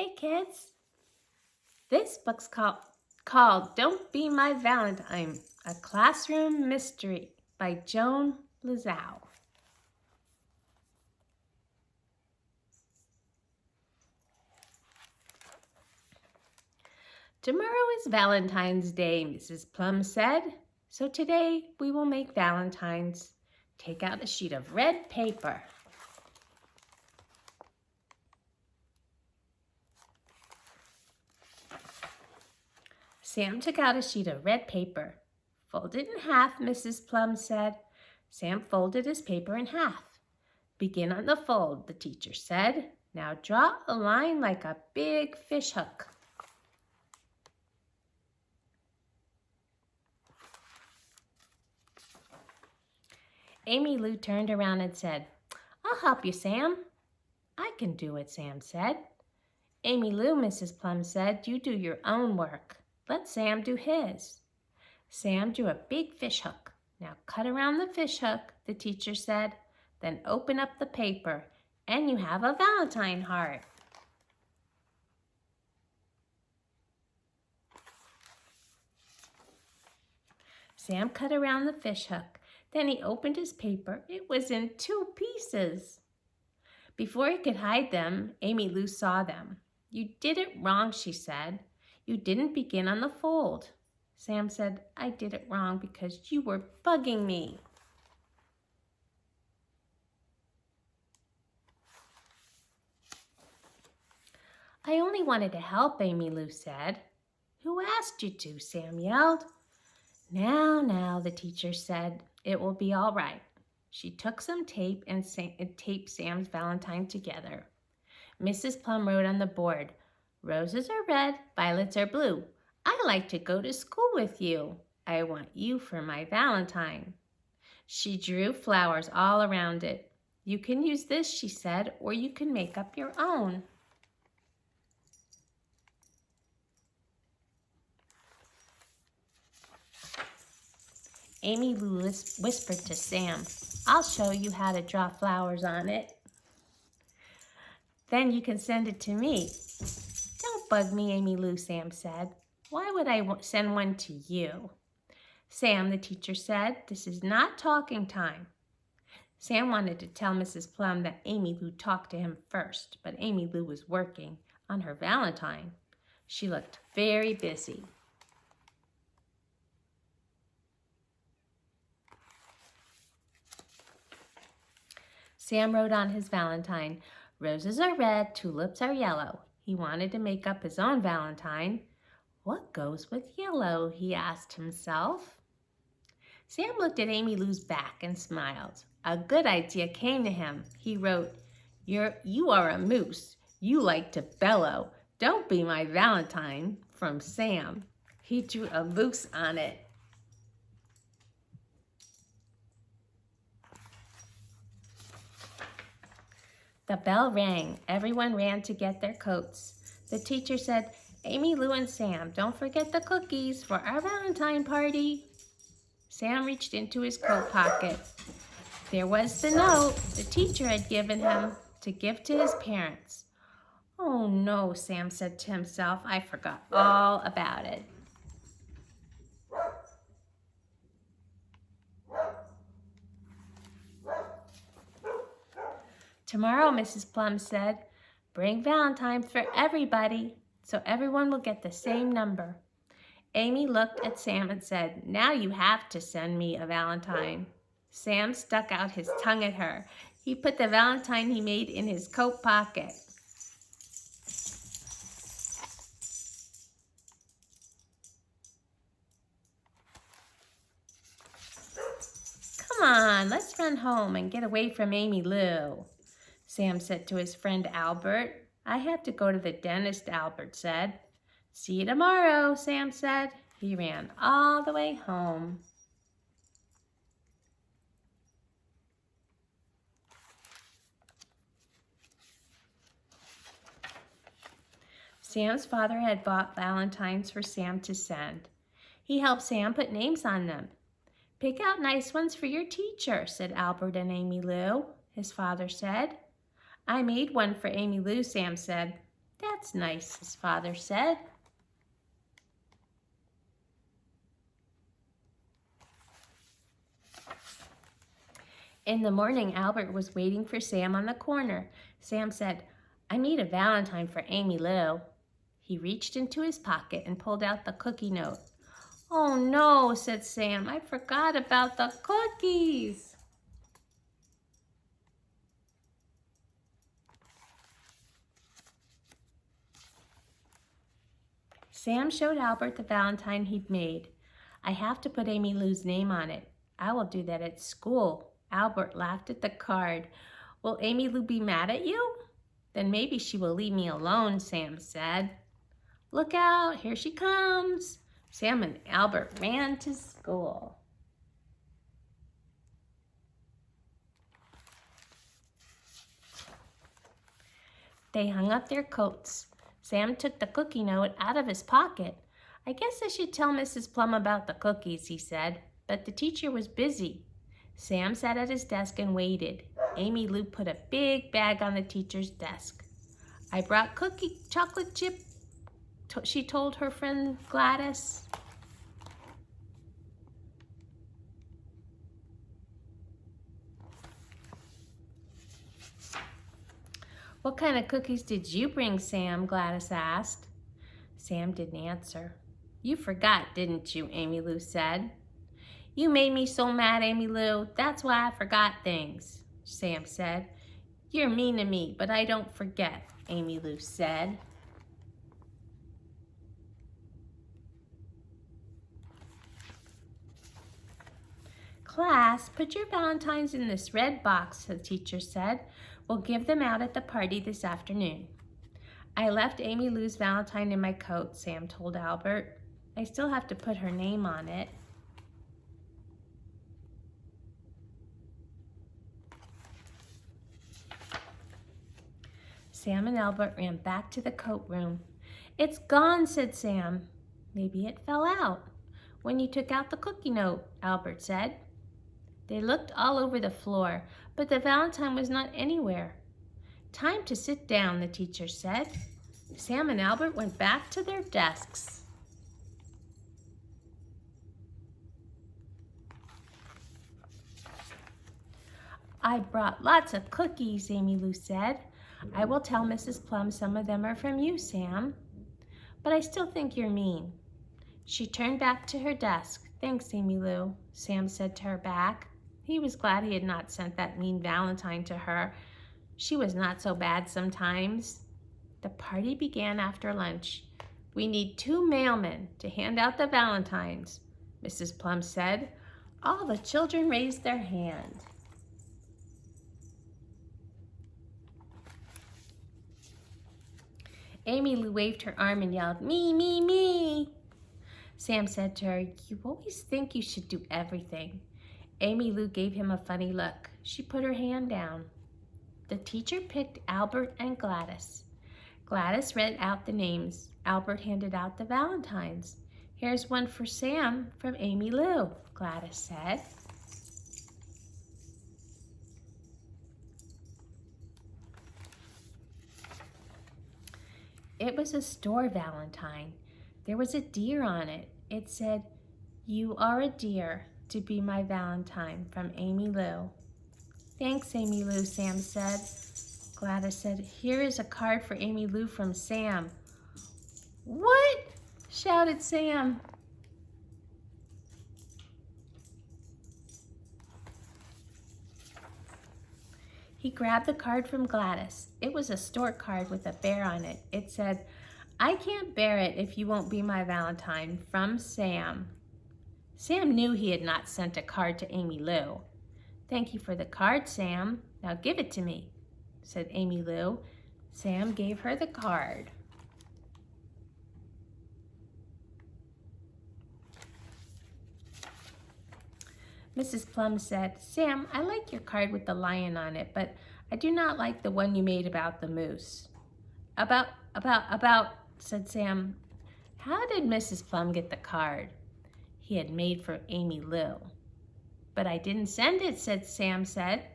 Hey kids, this book's called Don't Be My Valentine, a Classroom Mystery by Joan Lazau. Tomorrow is Valentine's Day, Mrs. Plum said, so today we will make Valentines. Take out a sheet of red paper. Sam took out a sheet of red paper. Fold it in half, Mrs. Plum said. Sam folded his paper in half. Begin on the fold, the teacher said. Now draw a line like a big fish hook. Amy Lou turned around and said, I'll help you, Sam. I can do it, Sam said. Amy Lou, Mrs. Plum said, you do your own work. Let Sam do his. Sam drew a big fish hook. Now cut around the fish hook, the teacher said. Then open up the paper, and you have a Valentine heart. Sam cut around the fish hook. Then he opened his paper. It was in 2 pieces. Before he could hide them, Amy Lou saw them. You did it wrong, she said. You didn't begin on the fold. Sam said, I did it wrong because you were bugging me. I only wanted to help, Amy Lou said. Who asked you to? Sam yelled. Now, the teacher said, it will be all right. She took some tape and taped Sam's Valentine together. Mrs. Plum wrote on the board, roses are red, violets are blue. I like to go to school with you. I want you for my Valentine. She drew flowers all around it. You can use this, she said, or you can make up your own. Amy Lou whispered to Sam, I'll show you how to draw flowers on it. Then you can send it to me. Don't bug me, Amy Lou, Sam said. Why would I send one to you? Sam, the teacher said, this is not talking time. Sam wanted to tell Mrs. Plum that Amy Lou talked to him first, but Amy Lou was working on her Valentine. She looked very busy. Sam wrote on his Valentine, roses are red, tulips are yellow. He wanted to make up his own Valentine. What goes with yellow, he asked himself. Sam looked at Amy Lou's back and smiled. A good idea came to him. He wrote, you are a moose. You like to bellow. Don't be my Valentine, from Sam. He drew a moose on it. The bell rang. Everyone ran to get their coats. The teacher said, Amy Lou and Sam, don't forget the cookies for our Valentine party. Sam reached into his coat pocket. There was the note the teacher had given him to give to his parents. Oh no, Sam said to himself, I forgot all about it. Tomorrow, Mrs. Plum said, bring Valentines for everybody, so everyone will get the same number. Amy looked at Sam and said, now you have to send me a Valentine. Sam stuck out his tongue at her. He put the Valentine he made in his coat pocket. Come on, let's run home and get away from Amy Lou, Sam said to his friend Albert. I have to go to the dentist, Albert said. See you tomorrow, Sam said. He ran all the way home. Sam's father had bought Valentines for Sam to send. He helped Sam put names on them. Pick out nice ones for your teacher, said Albert and Amy Lou, his father said. I made one for Amy Lou, Sam said. That's nice, his father said. In the morning, Albert was waiting for Sam on the corner. Sam said, "I made a Valentine for Amy Lou." He reached into his pocket and pulled out the cookie note. "Oh no," said Sam, "I forgot about the cookies." Sam showed Albert the Valentine he'd made. "I have to put Amy Lou's name on it. I will do that at school." Albert laughed at the card. "Will Amy Lou be mad at you?" "Then maybe she will leave me alone," Sam said. "Look out, here she comes." Sam and Albert ran to school. They hung up their coats. Sam took the cookie note out of his pocket. "I guess I should tell Mrs. Plum about the cookies," he said, but the teacher was busy. Sam sat at his desk and waited. Amy Lou put a big bag on the teacher's desk. "I brought chocolate chip," she told her friend Gladys. "What kind of cookies did you bring, Sam?" Gladys asked. Sam didn't answer. "You forgot, didn't you?" Amy Lou said. "You made me so mad, Amy Lou. That's why I forgot things," Sam said. "You're mean to me, but I don't forget," Amy Lou said. "Class, put your Valentines in this red box," the teacher said. "We'll give them out at the party this afternoon." "I left Amy Lou's Valentine in my coat," Sam told Albert. "I still have to put her name on it." Sam and Albert ran back to the coat room. "It's gone," said Sam. "Maybe it fell out when you took out the cookie note," Albert said. They looked all over the floor, but the Valentine was not anywhere. "Time to sit down," the teacher said. Sam and Albert went back to their desks. "I brought lots of cookies," Amy Lou said. "I will tell Mrs. Plum some of them are from you, Sam. But I still think you're mean." She turned back to her desk. "Thanks, Amy Lou," Sam said to her back. He was glad he had not sent that mean Valentine to her. She was not so bad sometimes. The party began after lunch. "We need 2 mailmen to hand out the Valentines," Mrs. Plum said. All the children raised their hand. Amy Lou waved her arm and yelled, "Me, me, me." Sam said to her, "You always think you should do everything." Amy Lou gave him a funny look. She put her hand down. The teacher picked Albert and Gladys. Gladys read out the names. Albert handed out the Valentines. "Here's one for Sam from Amy Lou," Gladys said. It was a store Valentine. There was a deer on it. It said, "You are a dear to be my Valentine from Amy Lou." "Thanks, Amy Lou," Sam said. Gladys said, "Here is a card for Amy Lou from Sam." "What?" shouted Sam. He grabbed the card from Gladys. It was a store card with a bear on it. It said, "I can't bear it if you won't be my Valentine, from Sam." Sam knew he had not sent a card to Amy Lou. "Thank you for the card, Sam. Now give it to me," said Amy Lou. Sam gave her the card. Mrs. Plum said, "Sam, I like your card with the lion on it, but I do not like the one you made about the moose." About, said Sam. How did Mrs. Plum get the card he had made for Amy Lou? "But I didn't send it," Sam said.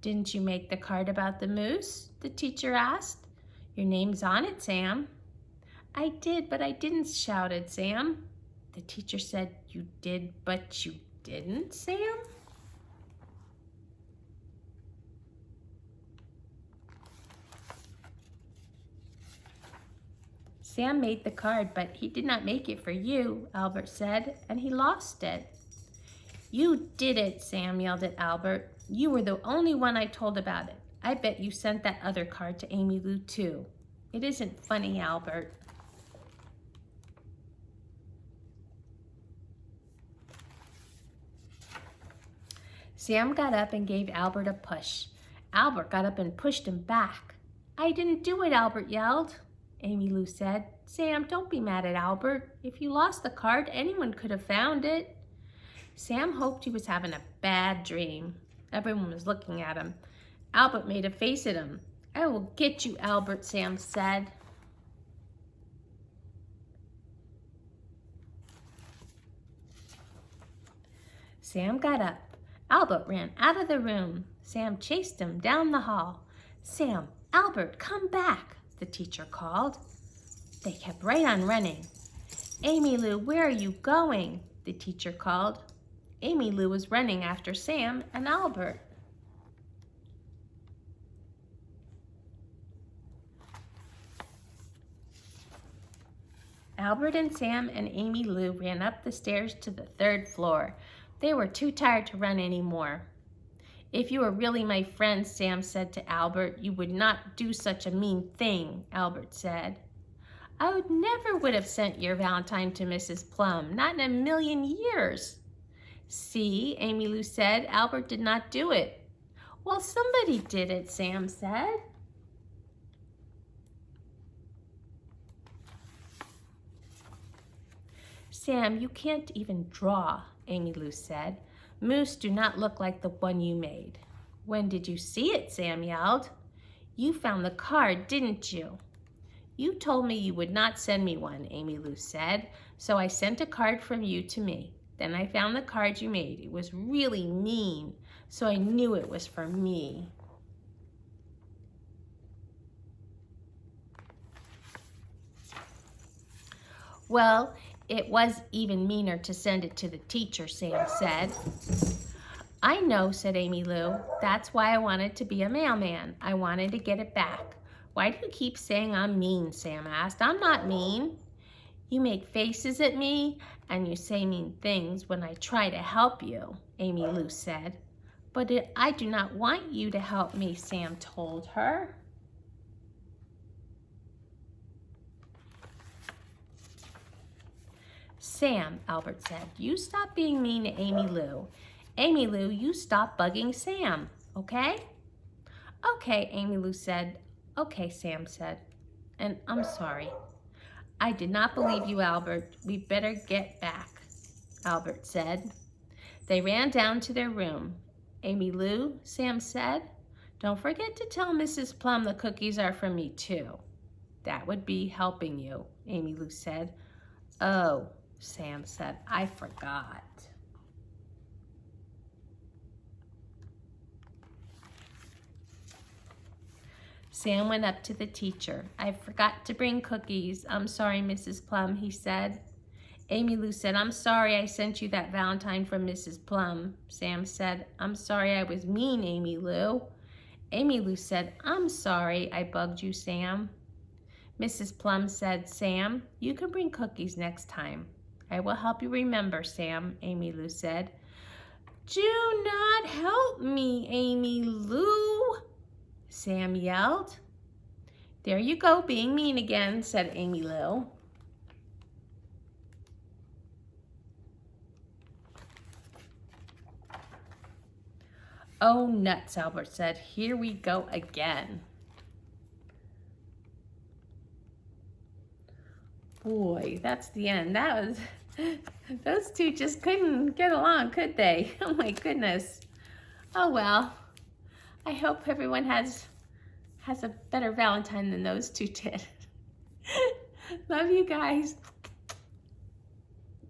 "Didn't you make the card about the moose?" the teacher asked. Your name's on it, Sam. I did, but I didn't, shouted Sam. The teacher said, You did, but you didn't, Sam? Sam made the card, but he did not make it for you, Albert said, and he lost it. You did it, Sam yelled at Albert. You were the only one I told about it. I bet you sent that other card to Amy Lou too. It isn't funny, Albert. Sam got up and gave Albert a push. Albert got up and pushed him back. I didn't do it, Albert yelled. Amy Lou said, Sam, don't be mad at Albert. If you lost the card, anyone could have found it. Sam hoped he was having a bad dream. Everyone was looking at him. Albert made a face at him. I will get you, Albert, Sam said. Sam got up. Albert ran out of the room. Sam chased him down the hall. Sam, Albert, come back, the teacher called. They kept right on running. Amy Lou, where are you going? The teacher called. Amy Lou was running after Sam and Albert. Albert and Sam and Amy Lou ran up the stairs to the 3rd floor. They were too tired to run anymore. If you were really my friend, Sam said to Albert, you would not do such a mean thing, Albert said. I would have sent your Valentine to Mrs. Plum, not in a million years. See, Amy Lou said, Albert did not do it. Well, somebody did it, Sam said. Sam, you can't even draw, Amy Lou said. Moose do not look like the one you made. When did you see it? Sam yelled. You found the card, didn't you? You told me you would not send me one, Amy Lou said, so I sent a card from you to me. Then I found the card you made. It was really mean, so I knew it was for me. Well, it was even meaner to send it to the teacher, Sam said. I know, said Amy Lou. That's why I wanted to be a mailman. I wanted to get it back. Why do you keep saying I'm mean, Sam asked. I'm not mean. You make faces at me and you say mean things when I try to help you, Amy Lou said. But I do not want you to help me, Sam told her. Sam, Albert said, you stop being mean to Amy Lou. Amy Lou, you stop bugging Sam, okay? Okay, Amy Lou said. Okay, Sam said. And I'm sorry. I did not believe you, Albert. We better get back, Albert said. They ran down to their room. Amy Lou, Sam said, don't forget to tell Mrs. Plum the cookies are from me too. That would be helping you, Amy Lou said. Oh, Sam said, I forgot. Sam went up to the teacher. I forgot to bring cookies. I'm sorry, Mrs. Plum, he said. Amy Lou said, I'm sorry I sent you that Valentine from Mrs. Plum. Sam said, I'm sorry I was mean, Amy Lou. Amy Lou said, I'm sorry I bugged you, Sam. Mrs. Plum said, Sam, you can bring cookies next time. I will help you remember, Sam, Amy Lou said. Do not help me, Amy Lou, Sam yelled. There you go, being mean again, said Amy Lou. Oh, nuts, Albert said. Here we go again. Boy, that's the end. That was, those two just couldn't get along, could they? Oh my goodness. Oh well. I hope everyone has a better Valentine than those two did. Love you guys.